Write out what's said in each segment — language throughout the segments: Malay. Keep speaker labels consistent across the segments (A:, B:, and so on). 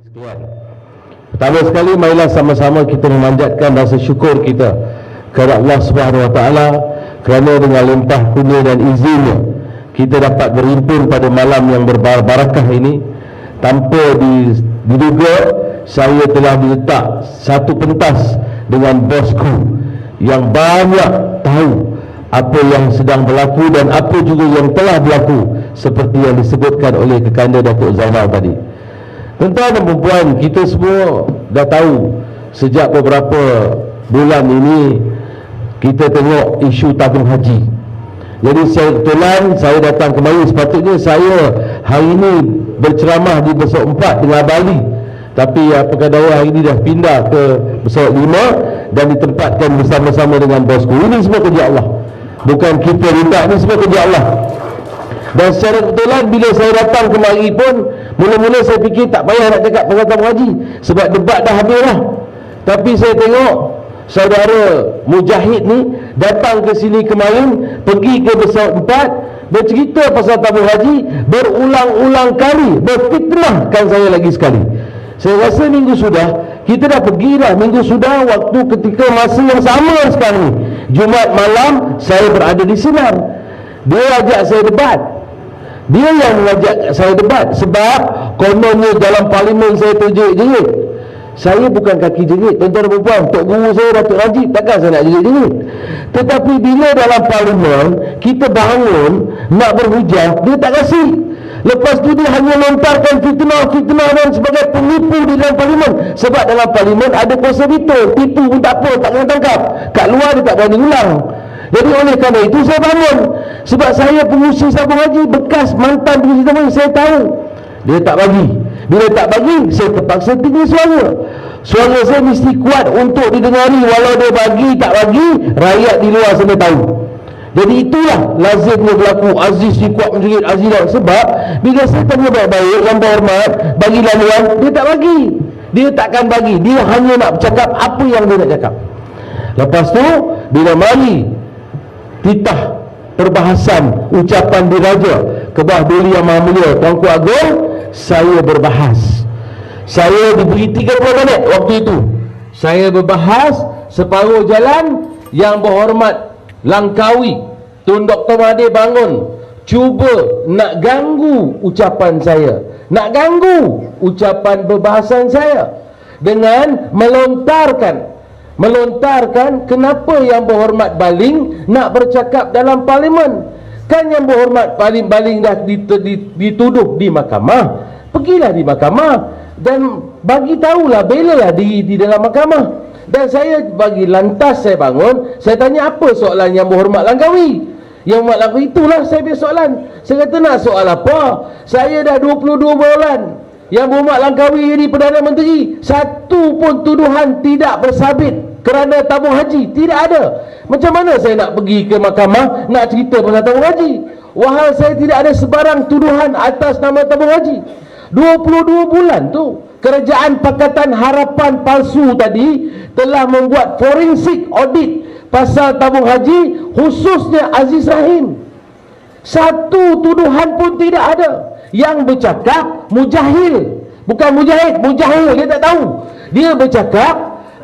A: Sekian. Pertama sekali, marilah sama-sama kita memanjatkan rasa syukur kita kepada Allah Subhanahu Wa Taala kerana dengan limpah kurnia dan izinnya kita dapat berhimpun pada malam yang berbarakah ini. Tanpa diduga, saya telah diletak satu pentas dengan bosku yang banyak tahu apa yang sedang berlaku dan apa juga yang telah berlaku, seperti yang disebutkan oleh Kekanda Datuk Zainal tadi. Tuan-tuan dan perempuan, kita semua dah tahu sejak beberapa bulan ini kita tengok isu tabung haji. Jadi kebetulan saya datang kemari, sepatutnya saya hari ini berceramah di Besok 4 dengan Bali, tapi apakah daya hari ini dah pindah ke Besok 5 dan ditempatkan bersama-sama dengan bosku. Ini semua kerja Allah, bukan kita minta, ini semua kerja Allah. Dan secara kebetulan bila saya datang kemari pun, mula-mula saya fikir tak payah nak cakap pasal tabung haji sebab debat dah habis lah. Tapi saya tengok saudara Mujahid ni datang ke sini kemarin, pergi ke Besar 4, bercerita pasal tabung haji, berulang-ulang kali berfitnahkan saya lagi sekali. Saya rasa minggu sudah, kita dah pergi dah, minggu sudah, waktu ketika masa yang sama sekarang ni, Jumaat malam saya berada di Sinar. Dia ajak saya debat, dia yang mengajak saya debat sebab kononnya dalam parlimen saya terjerit-jerit. Saya bukan kaki jerit, tuan-tuan dan puan-puan. Tok guru saya Datuk Rajib, takkan saya nak jerit-jerit. Tetapi bila dalam parlimen kita bangun nak berhujah, dia tak kasih. Lepas tu dia hanya lontarkan fitnah dan sebagai penipu di dalam parlimen. Sebab dalam parlimen ada kuasa veto, tipu pun tak apa, tak kena tangkap. Kat luar dia tak berani ulang. Jadi oleh kerana itu saya bangun, sebab saya pengurusi tabung haji, bekas mantan pengurusi tabung haji, saya tahu. Dia tak bagi. Bila tak bagi, saya terpaksa tinggi suara. Suara saya mesti kuat untuk didengari. Walau dia bagi, tak bagi, rakyat di luar sana tahu. Jadi itulah lazimnya berlaku. Aziz ni kuat menjerit, Aziz tak. Sebab bila saya tanya baik-baik, yang berhormat, bagi laluan, dia tak bagi. Dia takkan bagi. Dia hanya nak bercakap apa yang dia nak cakap. Lepas tu, bila mari titah perbahasan ucapan diraja ke bawah Duli Yang Maha Mulia Tuanku Agong, saya berbahas. Saya diberi 30 minit waktu itu. Saya berbahas separuh jalan. Yang berhormat Langkawi Tun Dr. Mahathir bangun, cuba nak ganggu ucapan saya, nak ganggu ucapan perbahasan saya dengan melontarkan kenapa Yang Berhormat Baling nak bercakap dalam parlimen. Kan Yang Berhormat Baling dah dituduh di mahkamah. Pergilah di mahkamah dan bagi tahulah, belalah diri di dalam mahkamah. Dan saya bagi lantas, saya bangun, saya tanya apa soalan Yang Berhormat Langkawi. Yang Berhormat Langkawi, itulah saya punya soalan. Saya kata nak soal apa? Saya dah 22 bulan Yang Berhormat Langkawi jadi Perdana Menteri, satu pun tuduhan tidak bersabit kerana tabung haji, tidak ada. Macam mana saya nak pergi ke mahkamah nak cerita pasal tabung haji? Wahai, saya tidak ada sebarang tuduhan atas nama tabung haji. 22 bulan tu Kerajaan Pakatan Harapan palsu tadi telah membuat forensik audit pasal tabung haji, khususnya Aziz Rahim. Satu tuduhan pun tidak ada. Yang bercakap Mujahil, bukan Mujahid, Mujahil, dia tak tahu. Dia bercakap,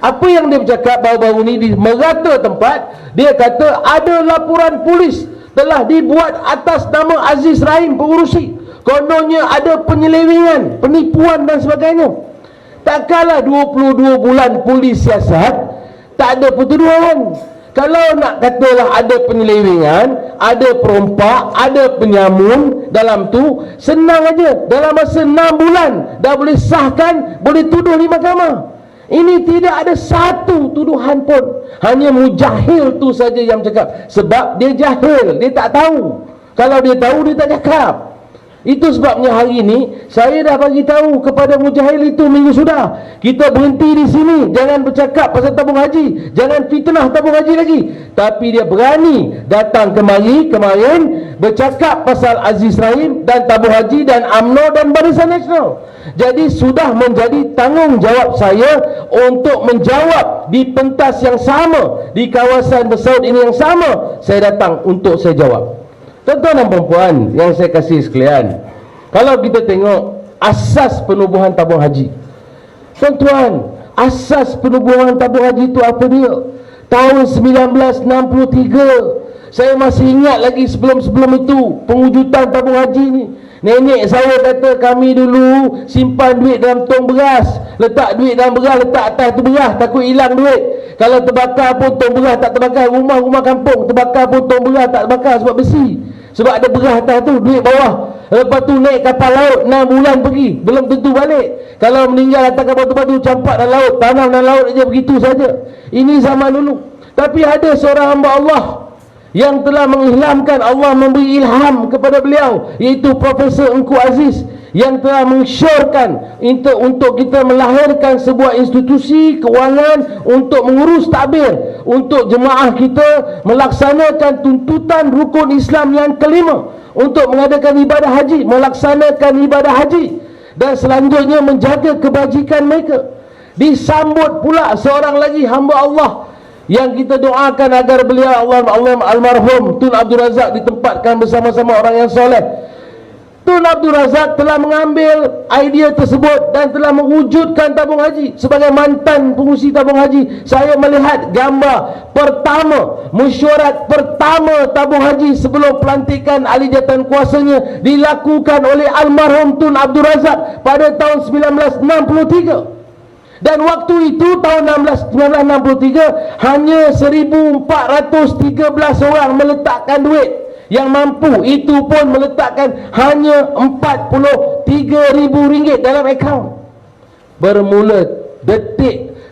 A: apa yang dia bercakap baru-baru ni di merata tempat, dia kata ada laporan polis telah dibuat atas nama Aziz Rahim pengurusi. Kononnya ada penyelewengan, penipuan dan sebagainya. Takkanlah 22 bulan polis siasat tak ada pertuduhan. Kalau nak katalah ada penyelewengan, ada perompak, ada penyamun dalam tu, senang aja. Dalam masa 6 bulan dah boleh sahkan, boleh tuduh di mahkamah. Ini tidak ada satu tuduhan pun. Hanya Mujahil tu saja yang cakap. Sebab dia jahil, dia tak tahu. Kalau dia tahu, dia tak cakap. Itu sebabnya hari ini saya dah bagi tahu kepada Mujahil itu minggu sudah. Kita berhenti di sini, jangan bercakap pasal tabung haji, jangan fitnah tabung haji lagi. Tapi dia berani datang kemarin bercakap pasal Aziz Rahim dan tabung haji dan UMNO dan Barisan Nasional. Jadi sudah menjadi tanggungjawab saya untuk menjawab di pentas yang sama, di kawasan Besar ini yang sama. Saya datang untuk saya jawab. Tuan-tuan dan perempuan yang saya kasih sekalian, kalau kita tengok asas penubuhan tabung haji, Tuan-tuan, asas penubuhan tabung haji itu apa dia? Tahun 1963. Saya masih ingat lagi sebelum itu pengujudan tabung haji ni. Nenek saya kata kami dulu simpan duit dalam tong beras. Letak duit dalam beras, letak atas tu beras, takut hilang duit. Kalau terbakar pun tong beras tak terbakar. Rumah-rumah kampung terbakar pun tong beras tak terbakar sebab besi. Sebab ada beras atas tu, duit bawah. Lepas tu naik kapal laut 6 bulan pergi, belum tentu balik. Kalau meninggal atas kapal tu campak dalam laut, tanam dalam laut aja begitu saja. Ini zaman dulu. Tapi ada seorang hamba Allah yang telah mengilhamkan, Allah memberi ilham kepada beliau, iaitu Profesor Engku Aziz, yang telah mensyorkan untuk kita melahirkan sebuah institusi kewangan untuk mengurus takbir, untuk jemaah kita melaksanakan tuntutan rukun Islam yang kelima, untuk mengadakan ibadah haji, melaksanakan ibadah haji, dan selanjutnya menjaga kebajikan mereka. Disambut pula seorang lagi hamba Allah yang kita doakan agar beliau, Allah almarhum Tun Abdul Razak, ditempatkan bersama-sama orang yang soleh. Tun Abdul Razak telah mengambil idea tersebut dan telah mewujudkan tabung haji. Sebagai mantan pengurusi tabung haji, saya melihat gambar pertama, mesyuarat pertama tabung haji sebelum pelantikan ahli jawatan kuasanya dilakukan oleh almarhum Tun Abdul Razak pada tahun 1963. Dan waktu itu tahun 1963 hanya 1413 orang meletakkan duit yang mampu. Itu pun meletakkan hanya RM43,000 dalam akaun.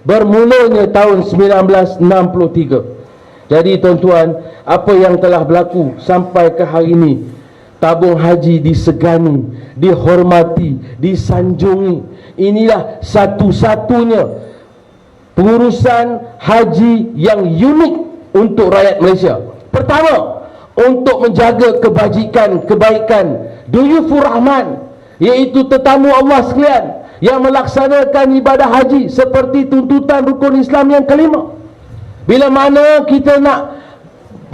A: Bermulanya tahun 1963. Jadi tuan-tuan, apa yang telah berlaku sampai ke hari ini, tabung haji disegani, dihormati, disanjungi. Inilah satu-satunya pengurusan haji yang unik untuk rakyat Malaysia. Pertama, untuk menjaga kebaikan Duyufur Rahman, iaitu tetamu Allah sekalian yang melaksanakan ibadah haji seperti tuntutan rukun Islam yang kelima. Bila mana kita nak,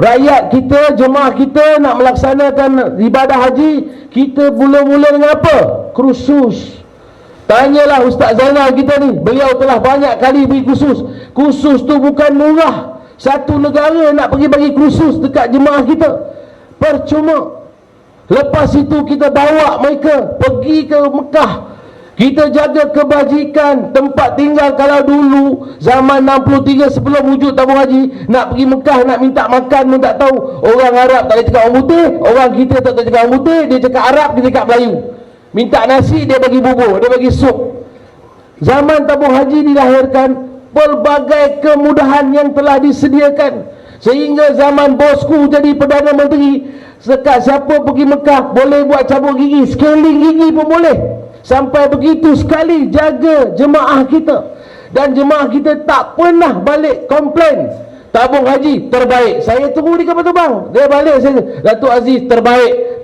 A: rakyat kita, jemaah kita nak melaksanakan ibadah haji, kita mula-mula dengan apa? Kursus. Tanyalah Ustaz Zainal kita ni, beliau telah banyak kali bagi kursus. Kursus tu bukan murah. Satu negara nak pergi bagi kursus dekat jemaah kita, percuma. Lepas itu kita bawa mereka pergi ke Mekah. Kita jaga kebajikan tempat tinggal. Kalau dulu zaman 63 sebelum wujud tabung haji, nak pergi Mekah, nak minta makan pun tak tahu. Orang Arab tak boleh cakap orang putih, orang kita tak boleh cakap orang putih, dia cakap Arab, dia cakap Melayu. Minta nasi, dia bagi bubur, dia bagi sup. Zaman tabung haji dilahirkan, pelbagai kemudahan yang telah disediakan, sehingga zaman bosku jadi Perdana Menteri, sekat siapa pergi Mekah boleh buat cabut gigi, scaling gigi pun boleh. Sampai begitu sekali jaga jemaah kita, dan jemaah kita tak pernah balik komplain. Tabung haji terbaik. Saya tunggu di kapal terbang, dia balik, saya, Datuk Aziz terbaik,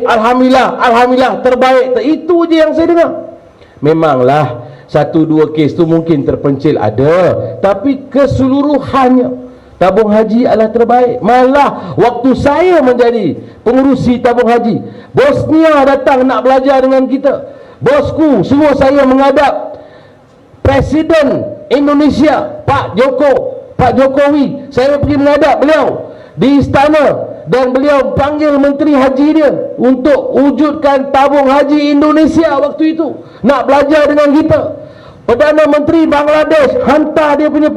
A: Alhamdulillah, terbaik. Itu je yang saya dengar. Memanglah satu dua kes tu mungkin terpencil ada, tapi keseluruhannya tabung haji adalah terbaik. Malah waktu saya menjadi pengurusi tabung haji, Bosnia datang nak belajar dengan kita. Bosku suruh saya menghadap Presiden Indonesia Pak Jokowi. Saya pergi menghadap beliau di istana, dan beliau panggil Menteri Haji dia untuk wujudkan tabung haji Indonesia waktu itu, nak belajar dengan kita. Perdana Menteri Bangladesh hantar dia punya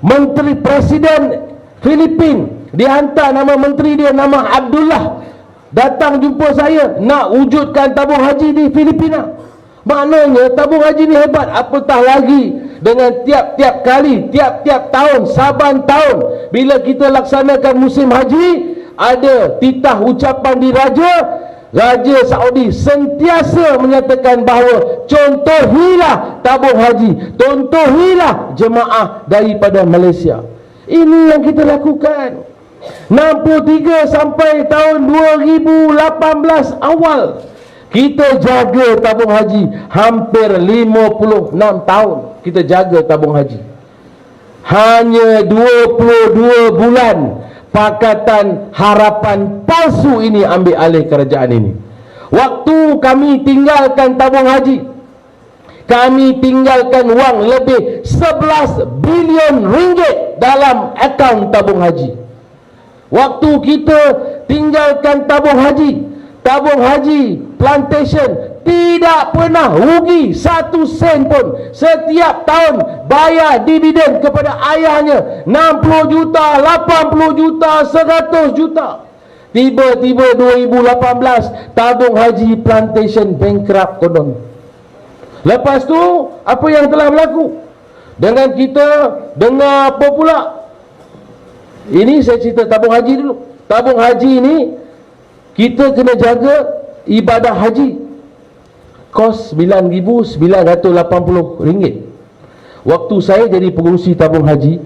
A: Menteri Presiden Filipin, dia hantar nama menteri dia, nama Abdullah, datang jumpa saya nak wujudkan tabung haji di Filipina. Maknanya tabung haji ni hebat. Apatah lagi dengan tiap-tiap kali, tiap-tiap tahun, saban tahun, bila kita laksanakan musim haji, ada titah ucapan di Raja Saudi sentiasa menyatakan bahawa contohilah tabung haji, contohilah jemaah daripada Malaysia. Ini yang kita lakukan 63 sampai tahun 2018 awal. Kita jaga tabung haji hampir 56 tahun. Kita jaga tabung haji. Hanya 22 bulan Pakatan Harapan palsu ini ambil alih kerajaan ini. Waktu kami tinggalkan tabung haji, kami tinggalkan wang lebih 11 bilion ringgit dalam akaun tabung haji. Waktu kita tinggalkan tabung haji plantation tidak pernah rugi 1 sen pun. Setiap tahun bayar dividen kepada ayahnya 60 juta, 80 juta, 100 juta. Tiba-tiba 2018 tabung haji plantation bankrupt konon. Lepas tu apa yang telah berlaku dengan kita dengar apa pula? Ini saya cerita tabung haji dulu. Tabung haji ini kita kena jaga ibadah haji. Kos RM9,980. Waktu saya jadi pengurusi tabung haji,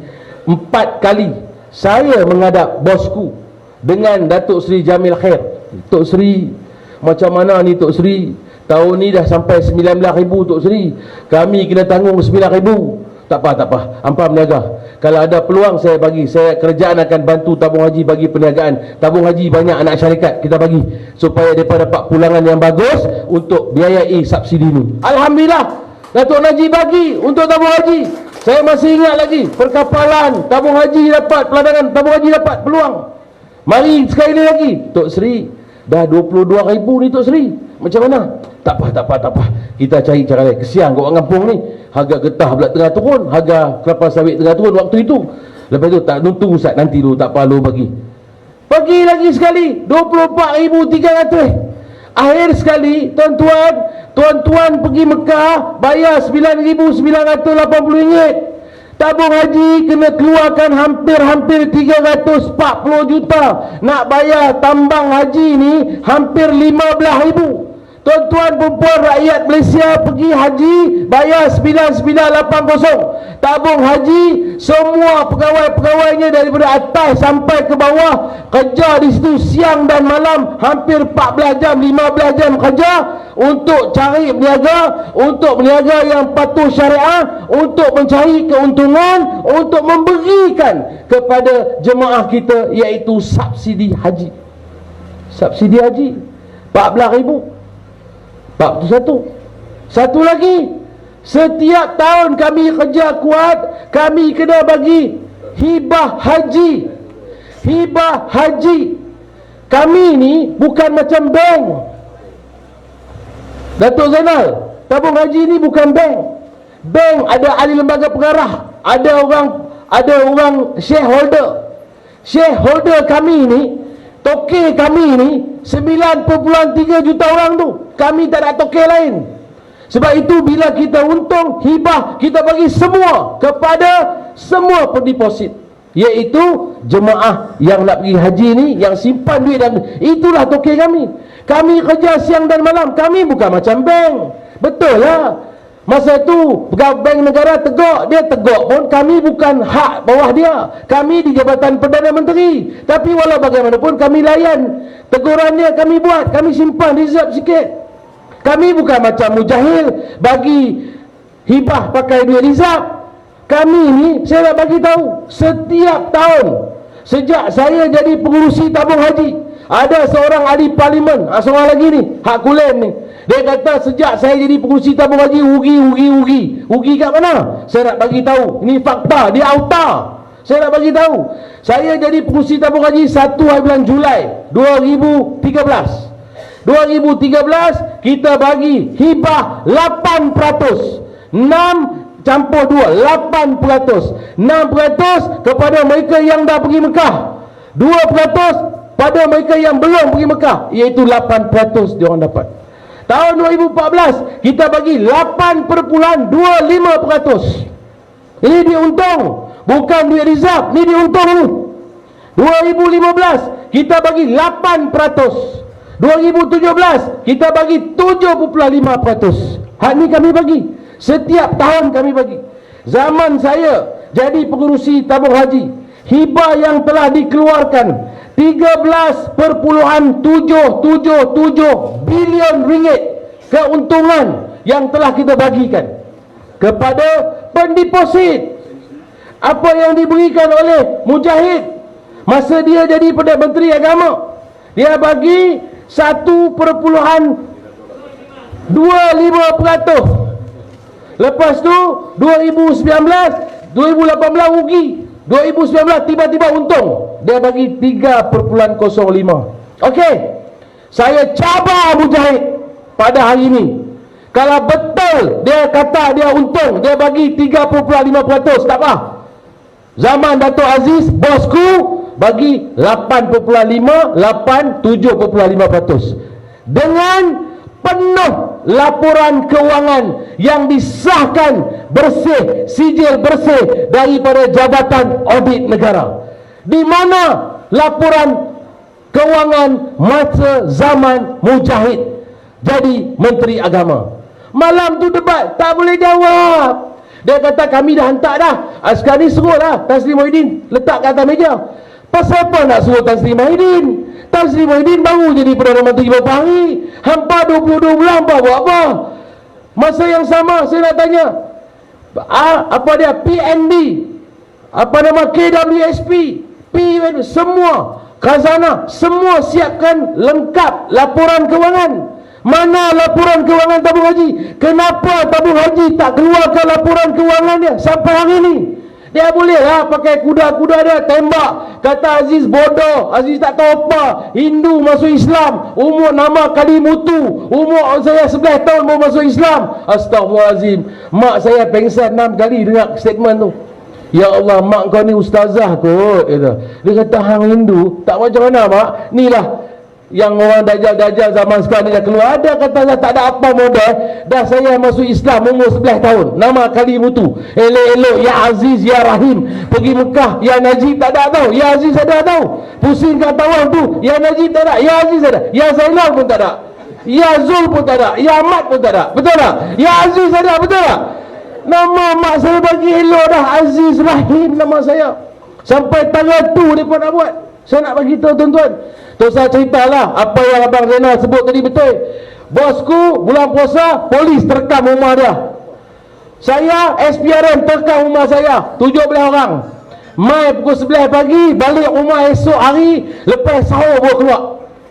A: 4 kali saya menghadap bosku dengan Datuk Seri Jamil Khair. Tok Seri, macam mana ni Tok Seri? Tahun ni dah sampai 19,000 Tok Seri. Kami kena tanggung 9,000. Tak apa, hampa berniaga. Kalau ada peluang saya bagi. Saya kerajaan akan bantu tabung haji bagi perniagaan. Tabung haji banyak anak syarikat kita bagi supaya mereka dapat pulangan yang bagus untuk biayai subsidi ni. Alhamdulillah, Datuk Najib bagi untuk tabung haji. Saya masih ingat lagi perkapalan tabung haji dapat peladangan, tabung haji dapat peluang. Mari sekali lagi Tok Seri, dah 22,000 ni Tok Seri. Macam mana? Tak apa. Kita cari cara lain. Kesian kat orang kampung ni. Harga getah pula tengah turun, harga kelapa sawit tengah turun waktu itu. Lepas tu tak nuntung Ustaz, nanti dulu tak perlu bagi. Bagi lagi sekali 24,300. Akhir sekali tuan-tuan pergi Mekah bayar RM9,980. Tabung haji kena keluarkan hampir 340 juta. Nak bayar tambang haji ni hampir 15,000. Tuan-tuan perempuan rakyat Malaysia pergi haji bayar 9980. Tabung haji semua pegawai-pegawainya daripada atas sampai ke bawah kerja di situ siang dan malam, hampir 14 jam 15 jam kerja untuk cari berniaga, untuk berniaga yang patuh syariah, untuk mencari keuntungan, untuk memberikan kepada jemaah kita iaitu subsidi haji. Subsidi haji 14,000. Bab tu satu lagi, setiap tahun kami kerja kuat, kami kena bagi hibah haji. Hibah haji. Kami ni bukan macam bank, Datuk Zainal. Tabung haji ni bukan bank. Bank ada ahli lembaga pengarah, ada orang shareholder. Shareholder kami ni, toke kami ni 9.3 juta orang tu. Kami tak ada toke lain. Sebab itu bila kita untung, hibah kita bagi semua kepada semua pendeposit, iaitu jemaah yang nak pergi haji ni, yang simpan duit, dan itulah toke kami. Kami kerja siang dan malam. Kami bukan macam bank. Betul lah, masa tu bank negara tegak, dia tegak pun kami bukan hak bawah dia. Kami di Jabatan Perdana Menteri. Tapi walau bagaimanapun kami layan teguran dia, kami buat, kami simpan reserve sikit. Kami bukan macam mujahil bagi hibah pakai duit reserve. Kami ni, saya nak bagi tahu, setiap tahun sejak saya jadi pengurusi tabung haji, ada seorang ahli parlimen, seorang lagi ni, Hak Kulen ni, dia kata sejak saya jadi pengurusi tabung haji rugi kat mana? Saya nak bagi tahu, ini fakta di auta. Saya nak bagi tahu, saya jadi pengurusi tabung haji 1 bulan Julai 2013. 2013 kita bagi hibah 8%. 6 campur 2, 8%. 6% kepada mereka yang dah pergi Mekah, 2% pada mereka yang belum pergi Mekah, iaitu 8% diorang dapat. Tahun 2014 kita bagi 8.25%. Ini dia untung, bukan duit reserve, ni dia untung ni. 2015 kita bagi 8%. 2017 kita bagi 7.5%. Hak ni kami bagi. Setiap tahun kami bagi. Zaman saya jadi pengurusi tabung haji, hibah yang telah dikeluarkan 13.777 bilion ringgit keuntungan yang telah kita bagikan kepada pendeposit. Apa yang diberikan oleh Mujahid masa dia jadi Perdana Menteri Agama, dia bagi 1.25%. Lepas tu 2019, 2018 rugi, 2019 tiba-tiba untung. Dia bagi 3.05. Okey, saya cabar Mujahid pada hari ini. Kalau betul dia kata dia untung, dia bagi 3.5%, tak apa. Zaman Dato' Aziz, bosku, bagi 8.5, 7.5%. Dengan penuh laporan kewangan yang disahkan bersih, sijil bersih daripada Jabatan Audit Negara. Di mana laporan kewangan masa zaman Mujahid jadi Menteri Agama? Malam tu debat, tak boleh jawab. Dia kata kami dah hantar dah. Sekarang ni suruh dah Tan Sri Muhyiddin letak kat atas meja. Pasal apa nak suruh Tan Sri Muhyiddin? Tan Sri Muhyiddin baru jadi Perdana Menteri beberapa hari. Hampa 22 bulan hampa buat apa? Masa yang sama saya nak tanya, apa dia PNB, apa nama KWSP, semua Khazanah, semua siapkan lengkap laporan kewangan. Mana laporan kewangan tabung haji? Kenapa tabung haji tak keluarkan laporan kewangan dia sampai hari ni? Dia boleh lah pakai kuda-kuda dia tembak. Kata Aziz bodoh, Aziz tak tahu apa, Hindu masuk Islam, umur nama kali mutu, umur saya 11 tahun mau masuk Islam. Astaghfirullahalazim. Mak saya pengsan 6 kali dengar statement tu. Ya Allah, mak kau ni ustazah kot, dia kata hang Hindu tak macam mana mak? Ni lah yang orang dajal-dajal zaman sekarang ni dah keluar. Ada kata tak ada apa modal, dah saya masuk Islam umur 11 tahun, nama kali mutu, elok-elok ya Aziz ya Rahim, pergi Mekah ya Najib tak ada tahu, ya Aziz ada tahu, pusing kat tawaf tu ya Najib tak ada, ya Aziz ada, ya Zainal pun tak ada, ya Zul pun tak ada, ya Ahmad pun tak ada, betul tak? Ya Aziz ada, betul tak? Nama mak saya bagi elok dah, Aziz Rahim nama saya. Sampai tanggal tu dia pun nak buat. Saya nak bagi tahu tuan-tuan. Tu saya ceritalah apa yang Abang Zainal sebut tadi betul. Bosku bulan puasa polis terkam rumah dia. Saya SPRM terkam rumah saya 17 orang. Mai pukul 11 pagi balik rumah esok hari lepas sahur baru keluar.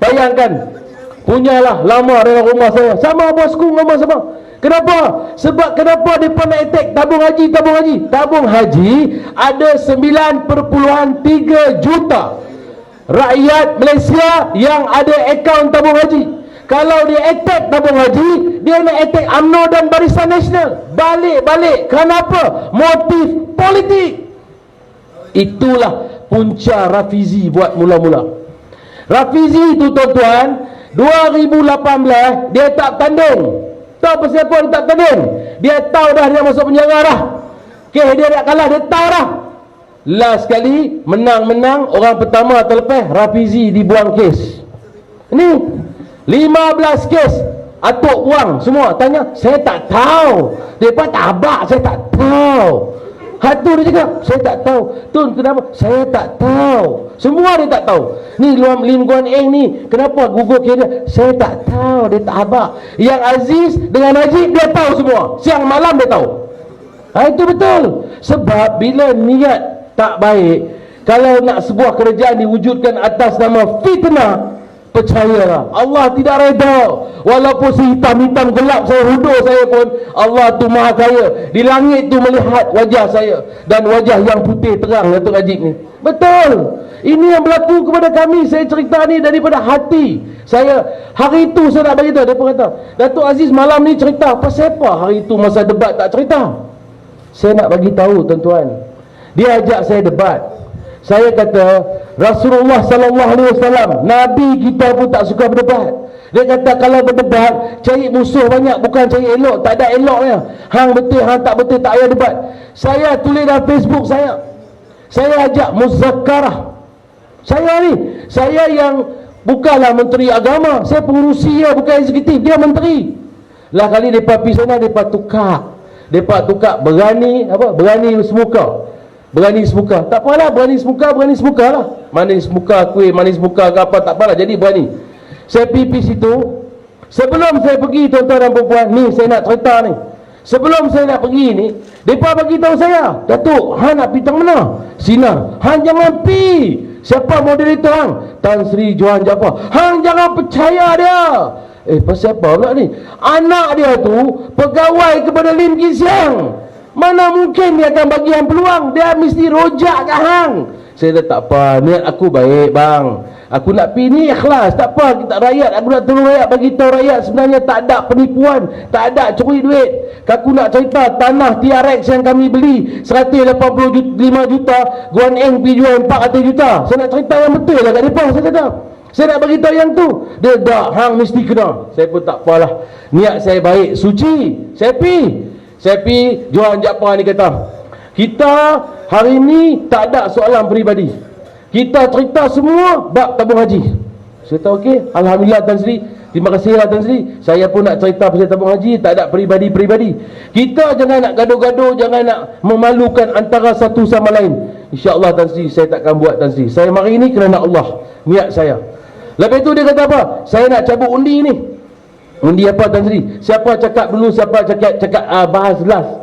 A: Bayangkan. Punyalah lama dalam rumah saya. Sama bosku rumah sama. Kenapa? Sebab kenapa mereka nak attack tabung haji? Tabung haji ada 9.3 juta rakyat Malaysia yang ada akaun tabung haji. Kalau dia attack tabung haji, dia nak attack UMNO dan Barisan Nasional. Balik-balik. Kenapa? Motif politik. Itulah punca Rafizi buat mula-mula. Rafizi itu tuan-tuan, 2018 dia tak tanding. Tahu pasal apa dia tak tanding? Dia tahu dah dia masuk penjara dah. Kes dia nak kalah, dia tahu dah. Last sekali menang-menang, orang pertama terlepas, Rafizi dibuang kes. Ini 15 kes atuk buang semua. Tanya, saya tak tahu. Depa tabak, saya tak tahu. Hatu dia cakap, saya tak tahu. Tun, kenapa? Saya tak tahu. Semua dia tak tahu. Ni Lim Guan Eng ni, kenapa gugur kes dia? Saya tak tahu, dia tak habaq. Yang Aziz dengan Najib dia tahu semua. Siang malam dia tahu. Itu betul. Sebab bila niat tak baik, kalau nak sebuah kerajaan diwujudkan atas nama fitnah, percayalah Allah tidak reda. Walaupun sehitam-hitam gelap saya hudur saya pun, Allah tu maha kaya. Di langit tu melihat wajah saya dan wajah yang putih terang Datuk Najib ni. Betul. Ini yang berlaku kepada kami. Saya cerita ni daripada hati saya. Hari itu saya nak beritahu, dia pun kata, Datuk Aziz malam ni cerita. Pasal apa hari itu masa debat tak cerita? Saya nak bagi tahu tuan-tuan. Dia ajak saya debat. Saya kata Rasulullah sallallahu alaihi wasallam, Nabi kita pun tak suka berdebat. Dia kata kalau berdebat cari musuh banyak, bukan cari elok. Tak ada eloknya. Hang betul, hang tak betul, tak payah debat. Saya tulis dalam Facebook saya. Saya ajak muzakarah. Saya ni, saya yang bukanlah menteri agama, saya pengurusi dia, bukan eksekutif, dia menteri. Lah kali depa pergi sana, depa tukar. Depa tukar berani apa? Berani semuka. Berani semuka. Tak apalah, berani semuka lah. Manis muka kuih, manis muka ke apa, tak apalah. Jadi berani. Saya pergi situ. Sebelum saya pergi tuan-tuan dan perempuan, ni saya nak cerita ni. Sebelum saya nak pergi ni, mereka bagi tahu saya, Datuk, hang nak pergi tang mana? Sina. Hang jangan pergi. Siapa moderator hang? Tan Sri Johan Jaafar. Hang jangan percaya dia. Pasal apa pula ni? Anak dia tu pegawai kepada Lim Kee Siang. Mana mungkin dia akan bagi hang peluang? Dia mesti rojak kat hang. Saya dah tak apa, niat aku baik bang. Aku nak pergi ni ikhlas, tak apa, kita rakyat, aku nak tolong rakyat, bagi tahu rakyat sebenarnya tak ada penipuan, tak ada curi duit. Aku nak cerita tanah TRX yang kami beli 185 juta, Guan Eng pergi jual 400 juta. Saya nak cerita yang betul lah kat depan, saya kata. Saya nak bagi tahu yang tu. Dia dah hang mesti kena. Saya pun tak apalah. Niat saya baik, suci. Saya pergi Johan Jaafar ni kata, kita hari ni tak ada soalan peribadi. Kita cerita semua bab tabung haji. Saya tahu okey. Alhamdulillah Tan Sri. Terima kasihlah Tan Sri. Saya pun nak cerita pasal tabung haji, tak ada peribadi-peribadi. Kita jangan nak gaduh-gaduh, jangan nak memalukan antara satu sama lain. InsyaAllah Tan Sri, saya takkan buat Tan Sri. Saya mari ni kerana Allah, niat saya. Lepas tu dia kata apa? Saya nak cabut undi ni. Undi apa Tan Sri? Siapa cakap dulu, siapa cakap bahas last.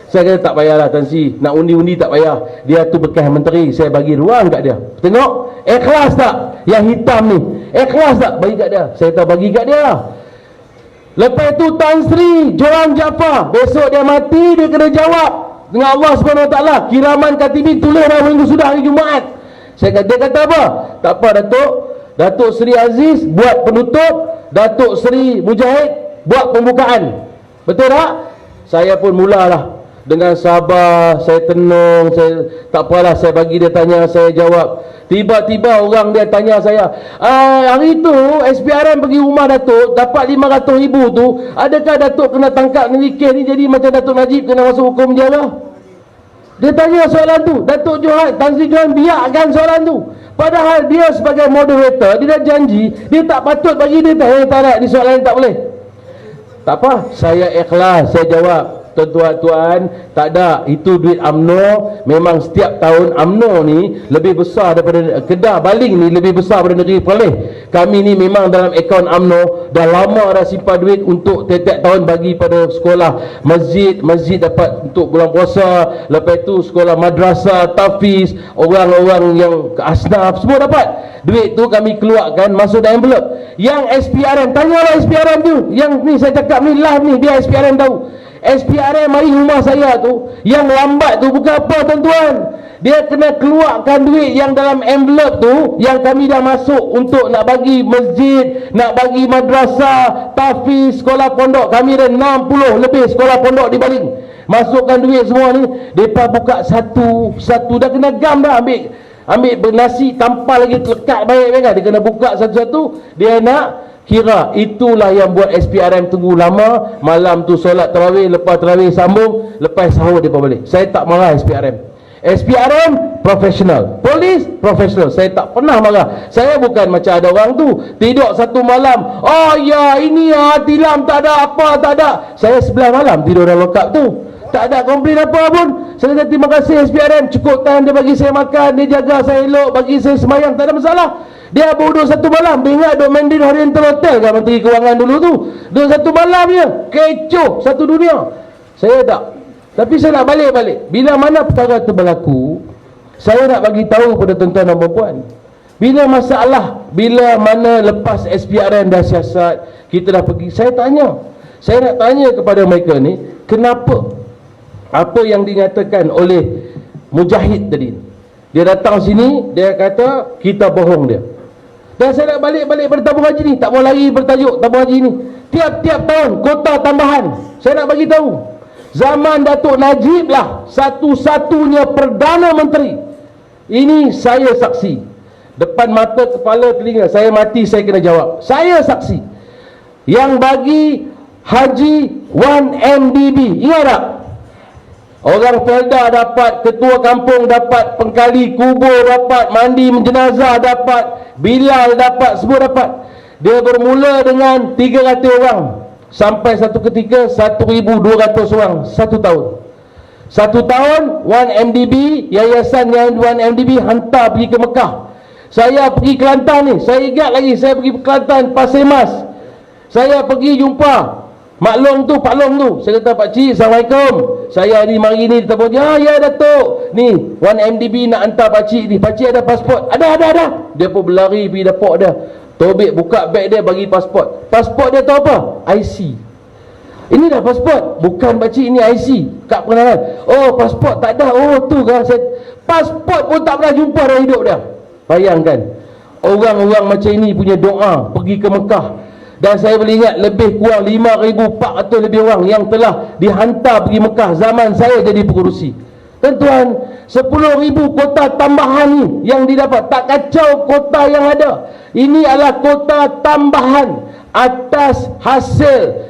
A: Saya kata tak payahlah Tan Sri, nak undi-undi tak payah. Dia tu bekas menteri, saya bagi ruang kat dia. Tengok, ikhlas tak? Yang hitam ni, ikhlas tak? Bagi kat dia. Saya tak bagi kat dia. Lepas tu Tan Sri Johan Jaafar, besok dia mati, dia kena jawab dengan Allah SWT. Kiraman Katibi tulis dah minggu sudah hari Jumaat. Dia kata apa? Tak apa Datuk Seri Aziz buat penutup, Datuk Seri Mujahid buat pembukaan. Betul tak? Saya pun mulalah dengan sabar, saya tenung, saya tak apalah, saya bagi dia tanya, saya jawab. Tiba-tiba orang dia tanya saya, hari tu SPRM pergi rumah Datuk, dapat 500 ribu tu, adakah Datuk kena tangkap dengan kes ni jadi macam Datuk Najib kena masuk hukum penjara? Dia tanya soalan tu. Datuk Johan, Tan Sri Johan biarkan soalan tu. Padahal dia sebagai moderator, dia dah janji, dia tak patut bagi dia tak nak, di soalan tak boleh. Tak apa, saya ikhlas, saya jawab. Tuan-tuan, tak ada, itu duit UMNO. Memang setiap tahun UMNO ni lebih besar daripada Kedah Baling ni, lebih besar daripada Negeri Perlis. Kami ni memang dalam akaun UMNO dah lama dah simpan duit untuk tiap-tiap tahun bagi pada sekolah, masjid dapat untuk bulan puasa. Lepas tu sekolah madrasah, tafiz, orang-orang yang asnaf semua dapat. Duit tu kami keluarkan masuk dalam envelope. Yang SPRM, tanyalah SPRM tu. Yang ni saya cakap ni live ni, biar SPRM tahu. SPRM mari rumah saya tu, yang lambat tu bukan apa tuan-tuan, dia kena keluarkan duit yang dalam envelope tu, yang kami dah masuk untuk nak bagi masjid, nak bagi madrasah, tafiz, sekolah pondok. Kami ada 60 lebih sekolah pondok di Baling. Masukkan duit semua ni, mereka buka satu-satu, dah kena gam dah, ambil bernasi, tampal lagi, lekat baik kan. Dia kena buka satu-satu, dia nak kira. Itulah yang buat SPRM tunggu lama. Malam tu solat tarawih, lepas tarawih sambung, lepas sahur dia balik. Saya tak marah SPRM profesional, polis profesional. Saya tak pernah marah. Saya bukan macam ada orang tu tidur satu malam, oh ya ini tilam, tak ada apa, tak ada. Saya 11 malam tidur dalam lokap tu, tak ada komplain apa pun. Saya kata terima kasih SPRM, cukup tahan, dia bagi saya makan, dia jaga saya elok, bagi saya semayang, tak ada masalah. Dia bodoh satu malam. Ingat duk Mandarin Oriental Hotel kan, Menteri Kewangan dulu tu, duk satu malam je, kecoh satu dunia. Saya tak. Tapi saya nak balik. Bila mana perkara tu berlaku, saya nak bagi tahu kepada tuan-tuan dan puan-puan. Bila masalah, bila mana lepas SPRM dah siasat, kita dah pergi, saya nak tanya kepada mereka ni, kenapa apa yang dinyatakan oleh Mujahid tadi, dia datang sini, dia kata kita bohong dia. Dan saya nak balik pada tabung haji ni, tak mau lari bertajuk tabung haji ni. Tiap-tiap tahun kota tambahan. Saya nak bagi tahu, zaman Datuk Najib lah satu-satunya Perdana Menteri. Ini saya saksi, depan mata kepala telinga saya, mati saya kena jawab. Saya saksi yang bagi haji 1MDB. Ingat tak? Orang Felda dapat, ketua kampung dapat, pengkali kubur dapat, mandi jenazah dapat, Bilal dapat, semua dapat. Dia bermula dengan 300 orang, sampai satu ketika 1,200 orang satu tahun. Satu tahun 1MDB, yayasan yang 1MDB hantar pergi ke Mekah. Saya pergi Kelantan ni, saya ingat lagi, saya pergi ke Kelantan, Pasir Mas. Saya pergi jumpa Maklong tu, Pak Long tu. Saya kata, Pak Cik, Assalamualaikum. Saya ni mari ni telefon. Ya Datuk. Ni 1MDB nak hantar Pak Cik ni. Pak Cik ada pasport? Ada. Dia pun berlari pergi dapur dia. Tobik buka beg dia, bagi pasport. Pasport dia tahu apa? IC. Ini dah pasport. Bukan Pak Cik, ini IC. Kad pengenalan. Oh, pasport tak ada. Oh, tu kan. Pasport pun tak pernah jumpa dalam hidup dia. Bayangkan. Orang-orang macam ini punya doa pergi ke Mekah. Dan saya boleh ingat lebih kurang 5,400 lebih orang yang telah dihantar pergi Mekah zaman saya jadi pengurusi. Tuan-tuan, 10,000 kota tambahan ni yang didapat. Tak kacau kota yang ada. Ini adalah kota tambahan atas hasil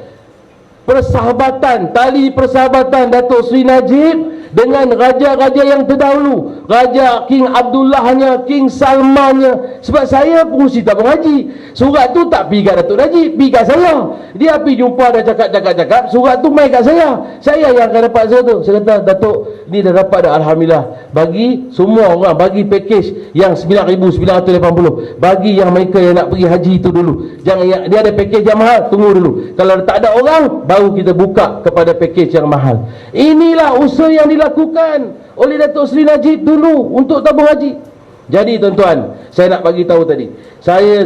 A: persahabatan, tali persahabatan Datuk Seri Najib dengan raja-raja yang terdahulu, Raja King Abdullahnya, King Salmannya. Sebab saya pengurusi tabung haji, surat tu tak pergi kat Datuk Najib, pergi kat saya. Dia pergi jumpa, dah cakap, surat tu main kat saya yang akan dapat saya tu. Saya kata, Datuk, ni dah dapat dah, Alhamdulillah. Bagi semua orang, bagi package yang 9,980. Bagi yang mereka yang nak pergi haji itu dulu. Jangan yang dia ada package yang mahal, tunggu dulu. Kalau tak ada orang, baru kita buka kepada package yang mahal. Inilah usaha yang dilakukan oleh Datuk Seri Najib dulu untuk tabung haji. Jadi tuan-tuan, saya nak bagi tahu tadi,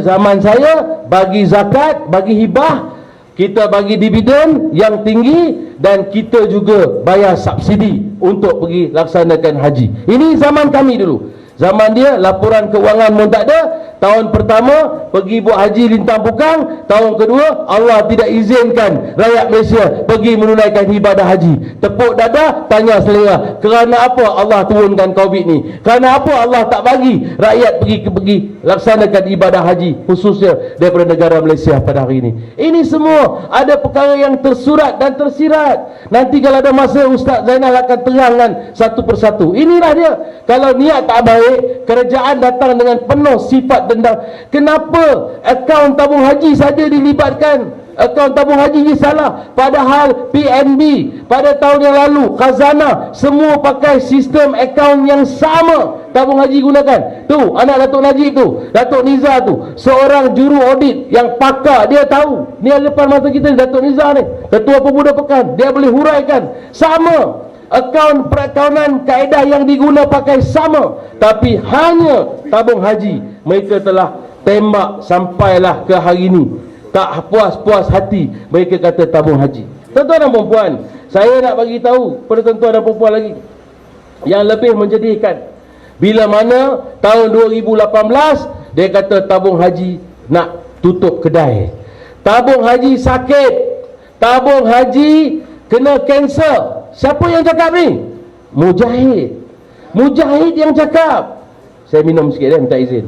A: zaman saya bagi zakat, bagi hibah, kita bagi dividen yang tinggi, dan kita juga bayar subsidi untuk pergi laksanakan haji. Ini zaman kami dulu. Zaman dia laporan kewangan pun tak ada. Tahun pertama pergi buat haji lintang pukang. Tahun kedua Allah tidak izinkan rakyat Malaysia pergi menunaikan ibadah haji. Tepuk dada, tanya selera, kerana apa Allah turunkan Covid ni? Kerana apa Allah tak bagi rakyat pergi laksanakan ibadah haji, khususnya daripada negara Malaysia pada hari ini? Ini semua ada perkara yang tersurat dan tersirat. Nanti kalau ada masa, Ustaz Zainal akan terangkan satu persatu. Inilah dia. Kalau niat tak baik, kerajaan datang dengan penuh sifat dendam. Kenapa akaun tabung haji saja dilibatkan? Akaun tabung haji ni salah. Padahal PNB pada tahun yang lalu, Khazanah, semua pakai sistem akaun yang sama. Tabung haji gunakan. Tu anak Datuk Najib tu, Datuk Nizar tu, seorang juru audit yang pakar. Dia tahu. Ni depan mata kita, Datuk Nizar ni, Ketua Pemuda Pekan. Dia boleh huraikan. Sama. Akaun perakaunan, kaedah yang diguna pakai sama. Tapi hanya tabung haji mereka telah tembak sampailah ke hari ini. Tak puas-puas hati mereka kata tabung haji. Tuan-tuan dan perempuan, saya nak bagi tahu pada tuan-tuan dan perempuan lagi yang lebih menjadikan. Bila mana tahun 2018 dia kata tabung haji nak tutup kedai. Tabung haji sakit. Tabung haji kena kanser. Siapa yang cakap ni? Mujahid. Mujahid yang cakap. Saya minum sikit minta izin.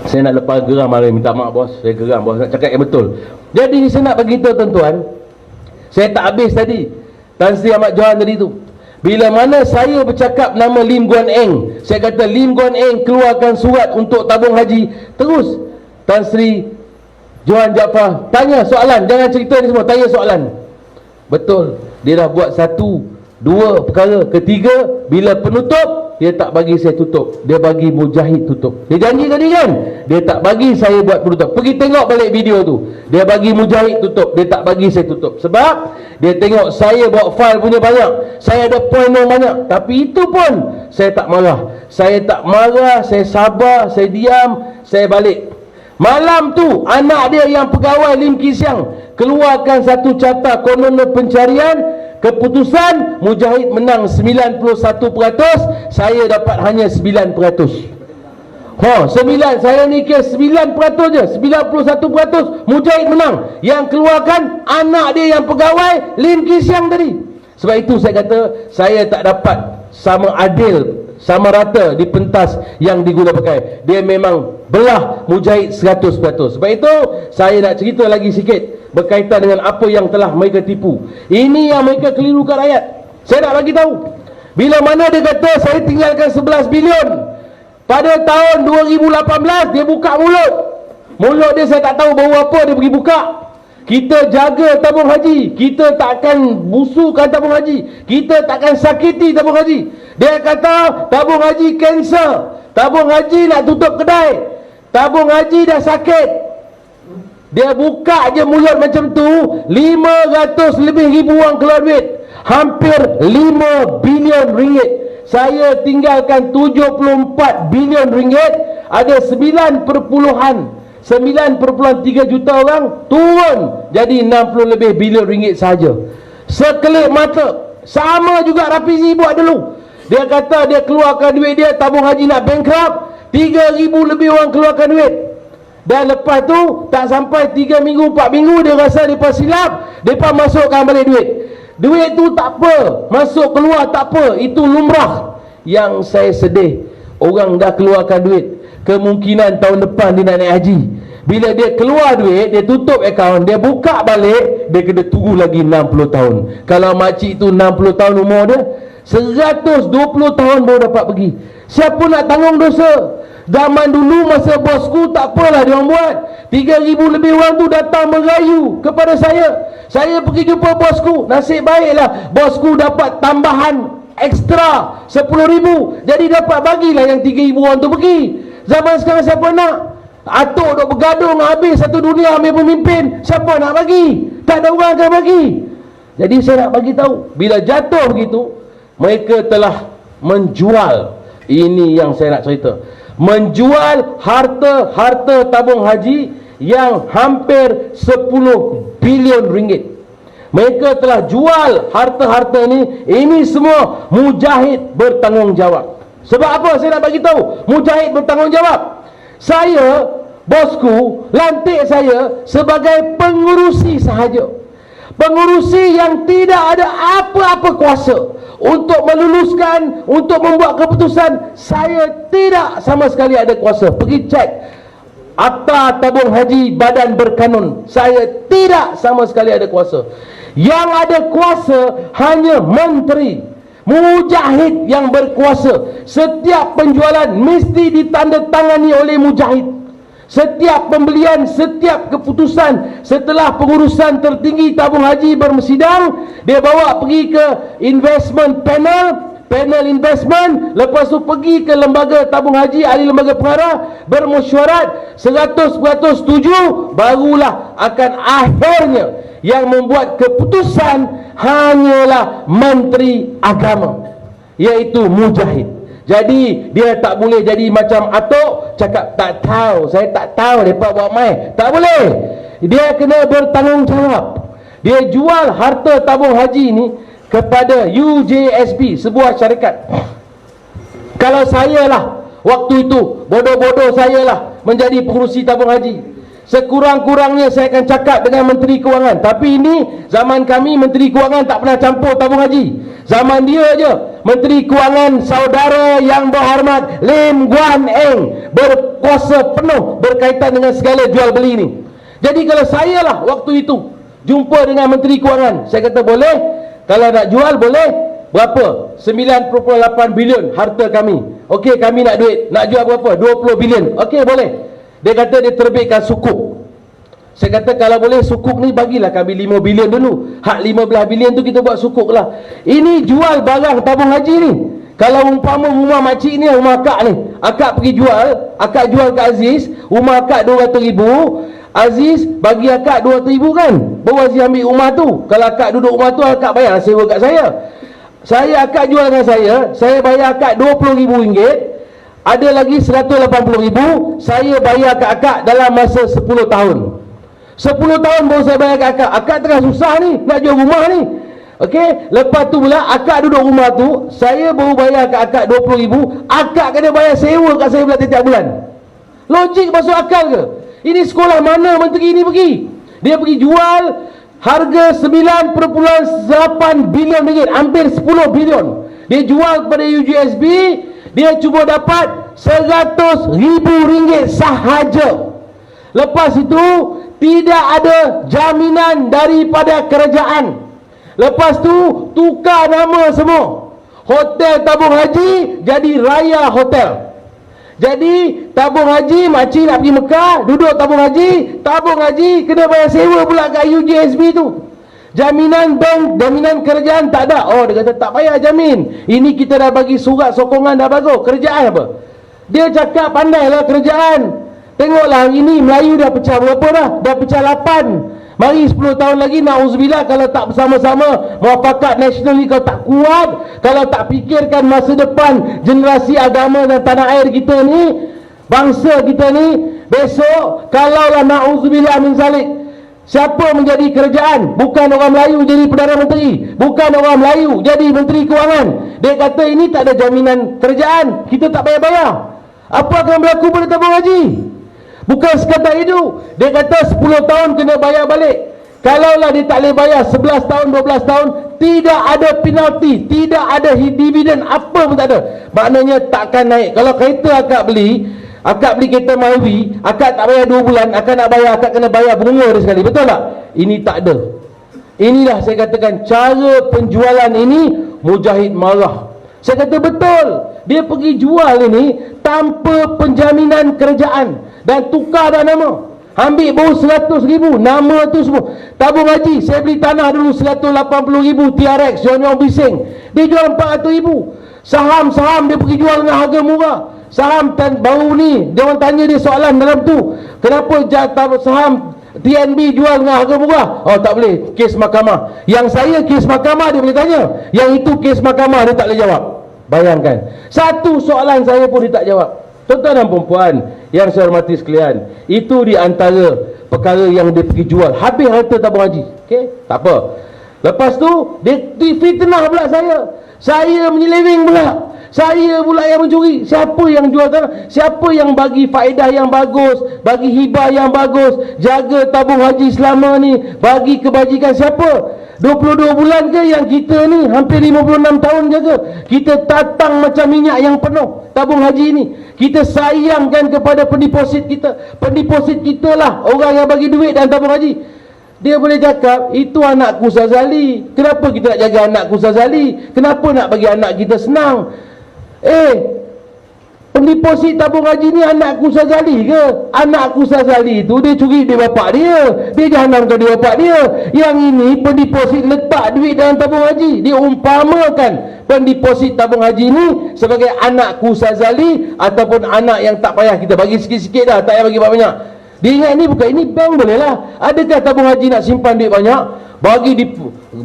A: Saya nak lepas geram hari, minta maaf bos. Saya geram bos, nak cakap yang betul. Jadi saya nak bagi tahu tuan-tuan, saya tak habis tadi Tan Sri Ahmad Johan tadi tu. Bila mana saya bercakap nama Lim Guan Eng, saya kata Lim Guan Eng keluarkan surat untuk tabung haji. Terus Tan Sri Johan Jaafar tanya soalan, jangan cerita ni semua, tanya soalan. Betul, dia dah buat satu, dua perkara. Ketiga, bila penutup, dia tak bagi saya tutup, dia bagi Mujahid tutup. Dia janji tadi kan, dia tak bagi saya buat penutup. Pergi tengok balik video tu, dia bagi Mujahid tutup, dia tak bagi saya tutup. Sebab dia tengok saya bawa file punya banyak, saya ada point yang banyak. Tapi itu pun saya tak marah. Saya tak marah, saya sabar, saya diam, saya balik. Malam tu anak dia yang pegawai Lim Kee Siang keluarkan satu carta konon pencarian. Keputusan Mujahid menang 91%, saya dapat hanya 9%. Saya ni kira 9% je, 91% Mujahid menang. Yang keluarkan anak dia yang pegawai Lim Kee Siang tadi. Sebab itu saya kata saya tak dapat sama adil, sama rata di pentas yang diguna pakai. Dia memang belah Mujahid 100%. Sebab itu saya nak cerita lagi sikit berkaitan dengan apa yang telah mereka tipu. Ini yang mereka kelirukan rakyat. Saya nak bagi tahu, bila mana dia kata saya tinggalkan 11 bilion, pada tahun 2018 dia buka mulut dia saya tak tahu bau apa dia pergi buka. Kita jaga tabung haji, kita takkan busukkan tabung haji, kita takkan sakiti tabung haji. Dia kata tabung haji kanser, tabung haji nak tutup kedai, tabung haji dah sakit. Dia buka je mulut macam tu, 500 lebih ribu orang keluar duit, hampir 5 bilion ringgit. Saya tinggalkan 74 bilion ringgit, ada 9,3 juta orang, turun jadi 60 lebih bilion ringgit saja. Sekelip mata. Sama juga Rafizi buat dulu. Dia kata dia keluarkan duit dia, tabung haji nak bankrupt, 3,000 lebih orang keluarkan duit. Dan lepas tu tak sampai 3 minggu 4 minggu, dia rasa mereka silap, mereka masukkan balik duit. Duit tu tak apa, masuk keluar tak apa, itu lumrah. Yang saya sedih, orang dah keluarkan duit, kemungkinan tahun depan dia nak naik haji. Bila dia keluar duit, dia tutup akaun, dia buka balik, dia kena tunggu lagi 60 tahun. Kalau makcik tu 60 tahun umur dia, 120 tahun baru dapat pergi. Siapa nak tanggung dosa? Zaman dulu masa bosku tak apalah dia orang buat. 3,000 lebih orang tu datang merayu kepada saya. Saya pergi jumpa bosku, nasib baiklah bosku dapat tambahan ekstra 10,000, jadi dapat bagilah yang 3,000 orang tu pergi. Zaman sekarang siapa nak? Atuk duk bergaduh habis satu dunia ambil pemimpin, siapa nak bagi? Tak ada orang akan bagi. Jadi saya nak bagi tahu, bila jatuh begitu, mereka telah menjual. Ini yang saya nak cerita, menjual harta tabung haji yang hampir 10 bilion ringgit. Mereka telah jual harta-harta ini semua mujahid bertanggungjawab. Sebab apa saya nak bagi tahu mujahid bertanggungjawab? Saya, bosku lantik saya sebagai pengurusi sahaja, pengurusi yang tidak ada apa-apa kuasa untuk meluluskan, untuk membuat keputusan. Saya tidak sama sekali ada kuasa. Pergi cek Akta Tabung Haji Badan Berkanun, saya tidak sama sekali ada kuasa. Yang ada kuasa hanya menteri, mujahid yang berkuasa. Setiap penjualan mesti ditandatangani oleh mujahid. Setiap pembelian, setiap keputusan setelah pengurusan tertinggi tabung haji bersidang, dia bawa pergi ke investment panel investment, lepas tu pergi ke lembaga tabung haji, ahli lembaga pengarah, bermesyuarat 100% setuju, barulah akan akhirnya yang membuat keputusan hanyalah menteri agama, iaitu mujahid. Jadi dia tak boleh jadi macam atuk cakap tak tahu, saya tak tahu mereka buat mai. Tak boleh. Dia kena bertanggungjawab. Dia jual harta tabung haji ni kepada UJSB, sebuah syarikat. Kalau saya lah waktu itu, bodoh-bodoh saya lah menjadi pengurusi tabung haji, sekurang-kurangnya saya akan cakap dengan Menteri Kewangan. Tapi ini zaman kami, Menteri Kewangan tak pernah campur tabung haji. Zaman dia je, Menteri Kewangan saudara yang berhormat Lim Guan Eng berkuasa penuh berkaitan dengan segala jual beli ni. Jadi kalau saya lah waktu itu jumpa dengan Menteri Kewangan, saya kata boleh, kalau nak jual boleh, berapa? 9.8 bilion harta kami. Okey, kami nak duit, nak jual berapa? 20 bilion. Okey, boleh. Dia kata dia terbitkan sukuk. Saya kata kalau boleh sukuk ni bagilah kami 5 bilion dulu. Hak 15 bilion tu kita buat sukuk lah. Ini jual barang tabung haji ni. Kalau umpama rumah makcik ni, rumah akak ni, akak pergi jual, akak jual ke Aziz, rumah akak 200,000, Aziz bagi akak 200,000 kan, baru Aziz ambil rumah tu. Kalau akak duduk rumah tu, akak bayar sewa kat saya. Saya akak jual dengan saya bayar akak RM20,000, ada lagi RM180,000, saya bayar kat akak dalam masa 10 tahun. 10 tahun baru saya bayar kat akak. Akak tengah susah ni, nak jual rumah ni. Okey, lepas tu pula akak duduk rumah tu, saya baru bayar kat akak RM20,000, akak kena bayar sewa kat saya pula setiap bulan. Logik masuk akal ke? Ini sekolah mana menteri ni pergi? Dia pergi jual harga 9.8 bilion ringgit, hampir 10 bilion. Dia jual kepada UJSB, dia cuba dapat RM100,000 sahaja. Lepas itu tidak ada jaminan daripada kerajaan. Lepas tu tukar nama semua. Hotel tabung haji jadi Raya Hotel. Jadi tabung haji, makcik nak pergi Mekah, duduk tabung haji kena bayar sewa pula kat UJSB tu. Jaminan bank, jaminan kerajaan tak ada. Oh, dia kata tak payah jamin, ini kita dah bagi surat sokongan dah bagus. Kerajaan apa? Dia cakap pandailah kerajaan,
B: Tengoklah hari ni Melayu dah pecah berapa dah? Dah pecah 8. Mari 10 tahun lagi, na'udzubillah, kalau tak bersama-sama, muafakat nasional ni kalau tak kuat, kalau tak fikirkan masa depan generasi agama dan tanah air kita ni, bangsa kita ni, besok kalaulah na'udzubillah min zalik, siapa menjadi kerajaan? Bukan orang Melayu jadi Perdana Menteri, bukan orang Melayu jadi Menteri Kewangan. Dia kata ini tak ada jaminan kerajaan, kita tak bayar-bayar. Apa akan berlaku pada tabung haji? Bukan sekadar itu, dia kata 10 tahun kena bayar balik. Kalaulah dia tak boleh bayar 11 tahun, 12 tahun, tidak ada penalti, tidak ada dividen, apa pun tak ada. Maknanya takkan naik. Kalau kereta akak beli kereta Maruti, akak tak bayar 2 bulan, akak nak bayar, akak kena bayar bunga dia sekali. Betul tak? Ini tak ada. Inilah saya katakan cara penjualan ini Mujahid marah. Saya kata betul. Dia pergi jual ini tanpa penjaminan kerajaan dan tukar dah nama. Ambil baru 100,000, nama tu semua. Tabung haji, saya beli tanah dulu 180,000 TRX, yang bising. Dia jual 400,000. Saham-saham dia pergi jual dengan harga murah. Saham baru ni, dia orang tanya dia soalan dalam tu, kenapa saham TNB jual dengan harga murah? Oh tak boleh, kes mahkamah. Yang saya kes mahkamah dia boleh tanya, yang itu kes mahkamah dia tak boleh jawab. Bayangkan, satu soalan saya pun dia tak jawab. Tuan-tuan dan puan yang saya hormati sekalian, itu di antara perkara yang dia pergi jual. Habis harta tabung haji. Okey, tak apa. Lepas tu dia fitnah pula saya. Saya menyeleweng pula. Saya pula yang mencuri. Siapa yang jual tanah? Siapa yang bagi faedah yang bagus, bagi hibah yang bagus, jaga tabung haji selama ni, bagi kebajikan siapa? 22 bulan ke yang kita ni hampir 56 tahun jaga. Kita tatang macam minyak yang penuh tabung haji ni. Kita sayangkan kepada pendeposit kita. Pendeposit kita lah orang yang bagi duit dalam tabung haji. Dia boleh cakap, itu anakku Sazali. Kenapa kita nak jaga anakku Sazali? Kenapa nak bagi anak kita senang? Pendeposit tabung haji ni anakku Sazali ke? Anakku Sazali tu dia curi duit bapak dia, dia jahanamkan duit bapak dia. Yang ini pendeposit letak duit dalam tabung haji. Dia umpamakan pendeposit tabung haji ni sebagai anakku Sazali, ataupun anak yang tak payah kita bagi sikit-sikit dah, tak payah bagi banyak. Dia ingat ni bukan, ini bank boleh lah. Adakah tabung haji nak simpan duit banyak, bagi di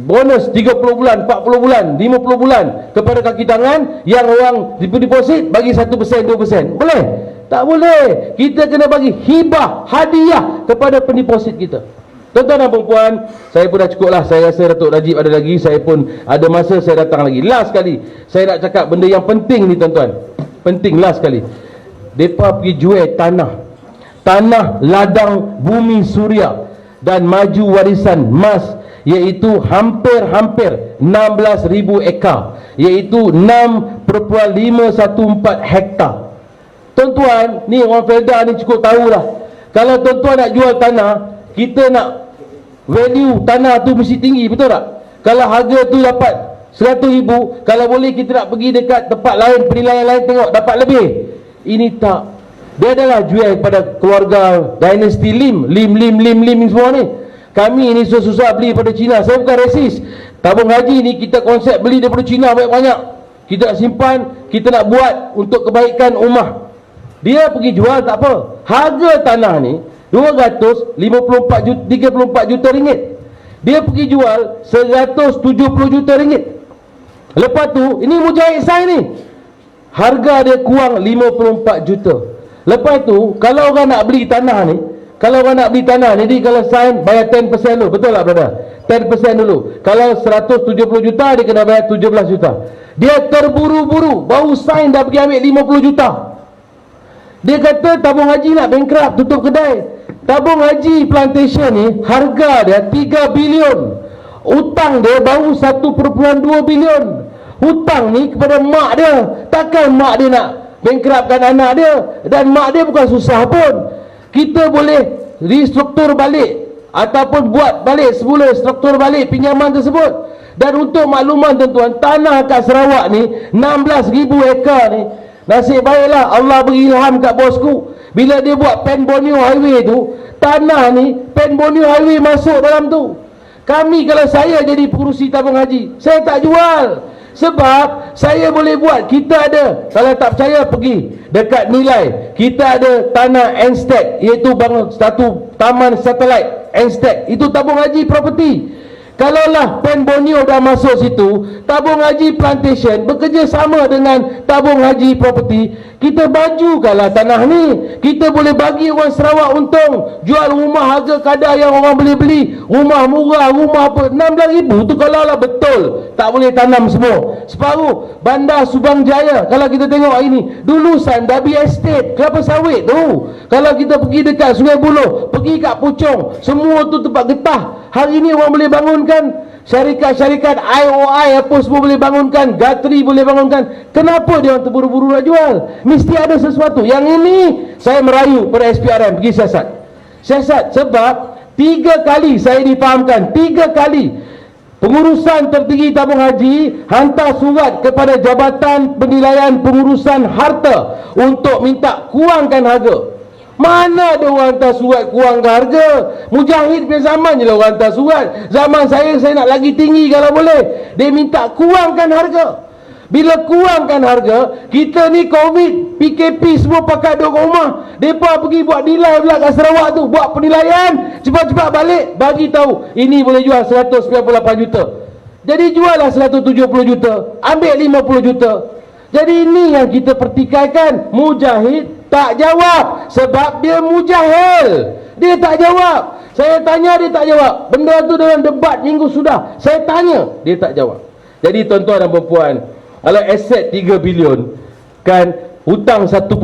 B: bonus 30 bulan, 40 bulan, 50 bulan kepada kaki tangan, yang orang deposit bagi 1%, 2%? Boleh? Tak boleh. Kita kena bagi hibah, hadiah kepada pendeposit kita. Tuan-tuan dan puan, saya pun dah cukup lah. Saya rasa Datuk Najib ada lagi, saya pun ada masa, saya datang lagi. Last sekali, saya nak cakap benda yang penting ni tuan-tuan. Penting, last sekali. Mereka pergi jual tanah ladang bumi suria dan maju warisan emas, iaitu hampir 16,000 ekar, iaitu 6.514 hektar. Tuan-tuan, ni orang Felda ni cukup tahulah. Kalau tuan-tuan nak jual tanah, kita nak value tanah tu mesti tinggi, betul tak? Kalau harga tu dapat 100,000, kalau boleh kita nak pergi dekat tempat lain, penilaian lain, tengok dapat lebih. Ini tak. Dia adalah jual kepada keluarga dinasti Lim semua ni. Kami ni susah-susah beli daripada Cina. Saya bukan resis. Tabung haji ni kita konsep beli daripada Cina banyak-banyak. Kita nak simpan, kita nak buat untuk kebaikan ummah. Dia pergi jual tak apa. Harga tanah ni 34 juta ringgit. Dia pergi jual 170 juta ringgit. Lepas tu, ini Mujahid sign ni, harga dia kurang 54 juta. Lepas tu, kalau orang nak beli tanah ni, jadi kalau sign bayar 10% dulu. Betul tak brother? 10% dulu. Kalau 170 juta, dia kena bayar 17 juta. Dia terburu-buru, baru sign dah pergi ambil 50 juta. Dia kata tabung haji nak bankrupt, tutup kedai. Tabung haji plantation ni harga dia 3 bilion. Hutang dia baru 1.2 bilion. Hutang ni kepada mak dia. Takkan mak dia nak bankruptkan anak dia, dan mak dia bukan susah pun. Kita boleh restruktur balik ataupun buat balik semula, struktur balik pinjaman tersebut. Dan untuk makluman tuan-tuan, tanah kat Sarawak ni 16,000 ekar ni, nasib baiklah Allah beri ilham kat bosku. Bila dia buat Pen Borneo Highway tu, tanah ni Pen Borneo Highway masuk dalam tu. Kami, kalau saya jadi pengurusi tabung haji, saya tak jual. Sebab saya boleh buat. Kita ada, kalau tak percaya pergi dekat Nilai, kita ada tanah Enstek, iaitu bangun satu taman satelit Enstek, itu tabung haji property. Kalaulah Pen Borneo dah masuk situ, tabung haji plantation bekerjasama dengan tabung haji property, kita bajukanlah tanah ni. Kita boleh bagi orang Sarawak untung, jual rumah harga kadar yang orang boleh beli, rumah murah, rumah apa, 16,000 tu kalau lah betul tak boleh tanam semua. Separuh Bandar Subang Jaya, kalau kita tengok hari ni, dulusan Dabi Estate, kelapa sawit tu. Kalau kita pergi dekat Sungai Buloh, pergi kat Puchong, semua tu tempat getah. Hari ni orang boleh bangunkan, syarikat-syarikat IOI apa semua boleh bangunkan, Gatri boleh bangunkan. Kenapa dia orang terburu-buru nak jual? Mesti ada sesuatu. Yang ini saya merayu pada SPRM pergi siasat sebab 3 kali saya difahamkan, 3 kali pengurusan tertinggi tabung haji hantar surat kepada Jabatan Penilaian Pengurusan Harta untuk minta kurangkan harga. Mana ada orang hantar surat kurangkan harga? Mujahid punya zaman je lah orang hantar surat. Zaman saya nak lagi tinggi kalau boleh. Dia minta kurangkan harga. Bila kurangkan harga, kita ni Covid, PKP semua pakai duduk rumah. Mereka pergi buat nilai pula kat Sarawak tu, buat penilaian, cepat-cepat balik, bagi tahu ini boleh jual 198 juta. Jadi juallah 170 juta, ambil 50 juta. Jadi ini yang kita pertikaikan. Mujahid tak jawab sebab dia mujahil. Dia tak jawab. Saya tanya, dia tak jawab. Benda tu dalam debat minggu sudah, saya tanya, dia tak jawab. Jadi tuan-tuan dan puan-puan, kalau aset 3 bilion, kan, hutang 1.2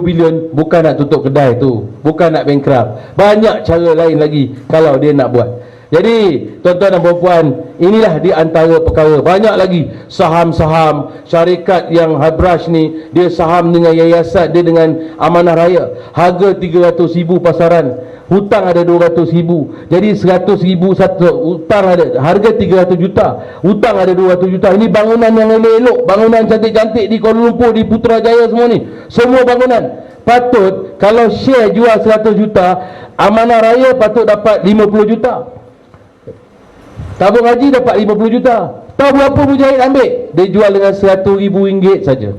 B: bilion, bukan nak tutup kedai tu, bukan nak bankrupt. Banyak cara lain lagi kalau dia nak buat. Jadi tuan-tuan dan puan-puan, inilah di antara perkara. Banyak lagi saham-saham syarikat yang Habrash ni, dia saham dengan yayasan, dia dengan Amanah Raya. Harga 300,000 pasaran, hutang ada 200,000. Jadi 100,000 satu hutang ada, harga 300 juta, hutang ada 200 juta. Ini bangunan yang elok-elok, bangunan cantik-cantik di Kuala Lumpur, di Putrajaya semua ni, semua bangunan. Patut kalau share jual 100 juta, Amanah Raya patut dapat 50 juta. Tabung haji dapat 50 juta. Tahu berapa Mujahid ambil? Dia jual dengan RM100,000 saja.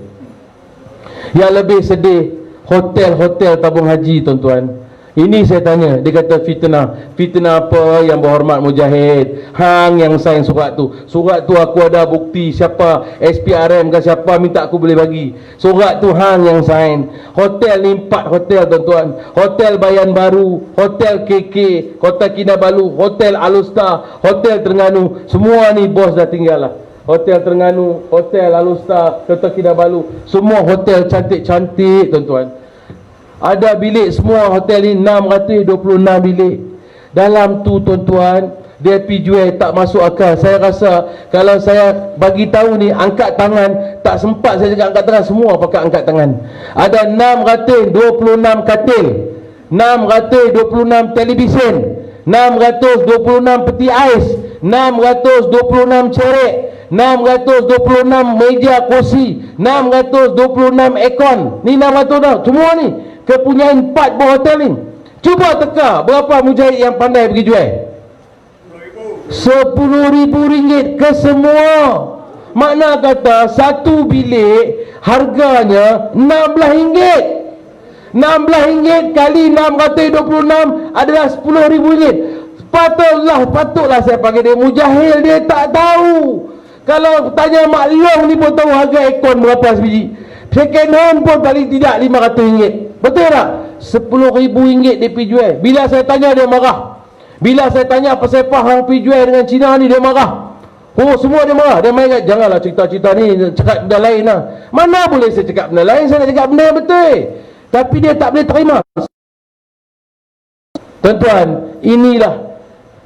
B: Yang lebih sedih, hotel-hotel tabung haji, tuan-tuan. Ini saya tanya, dia kata fitnah. Fitnah apa yang berhormat Mujahid? Hang yang sign surat tu. Surat tu aku ada bukti, siapa SPRM ke siapa minta aku boleh bagi. Surat tu hang yang sign. Hotel ni 4 hotel, tuan-tuan. Hotel Bayan Baru, Hotel KK, Kota Kinabalu, Hotel Alustar, Hotel Terengganu. Semua ni bos dah tinggal lah. Hotel Terengganu, Hotel Alustar, Kota Kinabalu, semua hotel cantik-cantik, tuan-tuan. Ada bilik semua hotel ni 626 bilik. Dalam tu, tuan-tuan, dia pergi jual tak masuk akal. Saya rasa kalau saya bagi tahu ni, angkat tangan, tak sempat saya cakap angkat tangan, semua pakai angkat tangan. Ada 626 katil, 626 televisyen, 626 peti ais, 626 cerek, 626 meja kursi, 626 aircon. Ni 600 dah, semua ni kepunyaan 4 buah hotel ni. Cuba teka berapa Mujahid yang pandai pergi jual. RM10,000 ke semua. Makna kata satu bilik harganya RM16. RM16 kali 626 adalah RM10,000. Patutlah saya panggil dia mujahil. Dia tak tahu. Kalau tanya Mak Long ni pun tahu harga aircon berapa sebiji. Second hand pun paling tidak RM500. Betul tak? RM10,000 dia pergi jual. Bila saya tanya dia marah. Bila saya tanya apa saya faham pergi jual dengan Cina ni, dia marah. Oh, semua dia marah. Dia main kat, janganlah cerita-cerita ni, cakap benda lain lah. Mana boleh saya cakap benda lain? Saya nak cakap benda yang betul. Tapi dia tak boleh terima. Tuan-tuan, inilah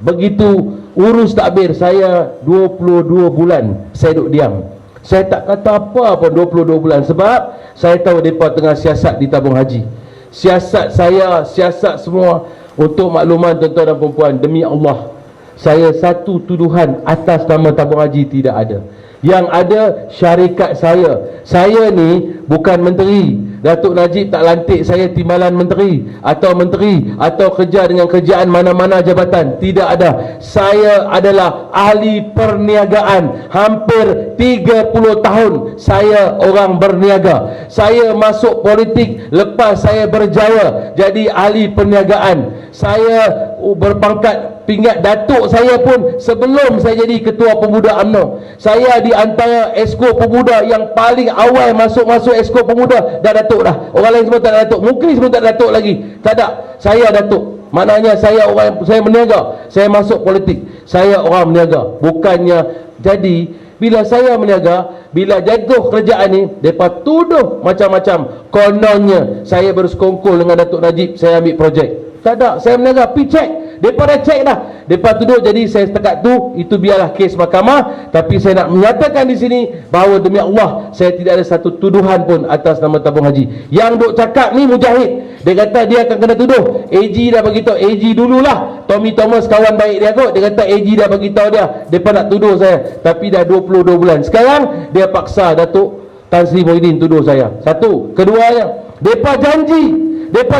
B: begitu urus takbir. Saya 22 bulan saya duduk diam. Saya tak kata apa pun 22 bulan. Sebab saya tahu mereka tengah siasat di tabung haji. Siasat saya, siasat semua. Untuk makluman tuan-tuan dan perempuan, demi Allah, saya satu tuduhan atas nama tabung haji tidak ada. Yang ada syarikat saya. Saya ni bukan menteri. Datuk Najib tak lantik saya timbalan menteri atau kerja dengan kerjaan mana-mana jabatan. Tidak ada. Saya adalah ahli perniagaan. Hampir 30 tahun saya orang berniaga. Saya masuk politik lepas saya berjaya jadi ahli perniagaan. Saya berpangkat pingat datuk saya pun sebelum saya jadi ketua pemuda UMNO. Saya di antara esko pemuda yang paling awal masuk esko pemuda. Dah datuk dah. Orang lain semua tak ada datuk. Muklis pun tak ada datuk lagi. Tak ada. Saya datuk. Maknanya saya berniaga. Saya masuk politik. Saya orang berniaga. Bukannya jadi bila saya berniaga, bila jatuh kerjaan ni, mereka tuduh macam-macam. Kononnya saya bersekongkol dengan Datuk Najib, saya ambil projek. Tak ada, saya berniaga, pergi cek. Mereka dah cek dah. Mereka tuduh, jadi saya setakat tu, itu biarlah kes mahkamah. Tapi saya nak menyatakan di sini bahawa demi Allah, saya tidak ada satu tuduhan pun atas nama tabung haji. Yang duk cakap ni Mujahid. Dia kata dia akan kena tuduh. AG dah beritahu, AG dululah. Tommy Thomas kawan baik dia kot. Dia kata AG dah beritahu dia. Mereka nak tuduh saya. Tapi dah 22 bulan. Sekarang, dia paksa Datuk Tan Sri Muhyiddin tuduh saya. Satu. Keduanya, mereka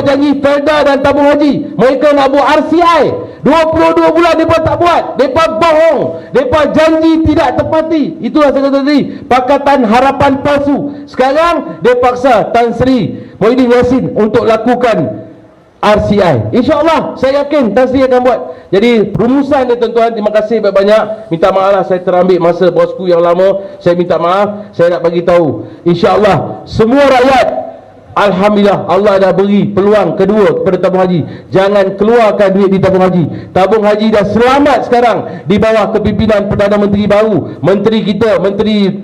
B: janji Felda dan tabung haji mereka nak buat RCI. 22 bulan mereka tak buat. Mereka bohong. Mereka janji tidak tepati. Itulah saya kata tadi, Pakatan Harapan palsu. Sekarang dia paksa Tan Sri Muhyiddin Yassin untuk lakukan RCI. InsyaAllah saya yakin Tan Sri akan buat. Jadi rumusan dia tuan-tuan. Terima kasih banyak-banyak. Minta maaf lah saya terambil masa bosku yang lama. Saya minta maaf. Saya nak bagi tahu, InsyaAllah semua rakyat, Alhamdulillah Allah dah beri peluang kedua kepada tabung haji. Jangan keluarkan duit di tabung haji. Tabung haji dah selamat sekarang di bawah kepimpinan Perdana Menteri baru. Menteri kita, Menteri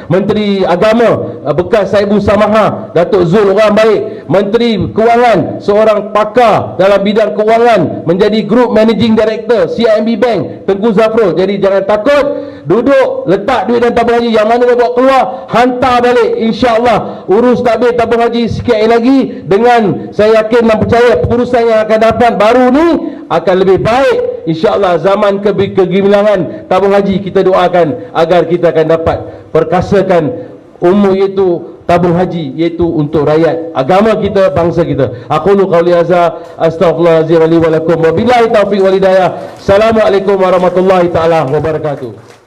B: Menteri Agama bekas Saibu Samaha, Datuk Zul orang baik. Menteri Kewangan seorang pakar dalam bidang kewangan, menjadi Group Managing Director CIMB Bank, Tengku Zafrul. Jadi jangan takut, duduk letak duit dalam tabung haji. Yang mana dia bawa keluar, hantar balik. InsyaAllah urus tabung haji sikit lagi. Dengan saya yakin dan percaya pengurusan yang akan dapat baru ni akan lebih baik. InsyaAllah zaman kegemilangan tabung haji, kita doakan agar kita akan dapat perkasakan umur, iaitu tabung haji, iaitu untuk rakyat agama kita, bangsa kita. Aqulu qawli hadza astaghfirullahalazim li wa lakum wa billahi taufiq wal hidayah. Assalamualaikum warahmatullahi taala wabarakatuh.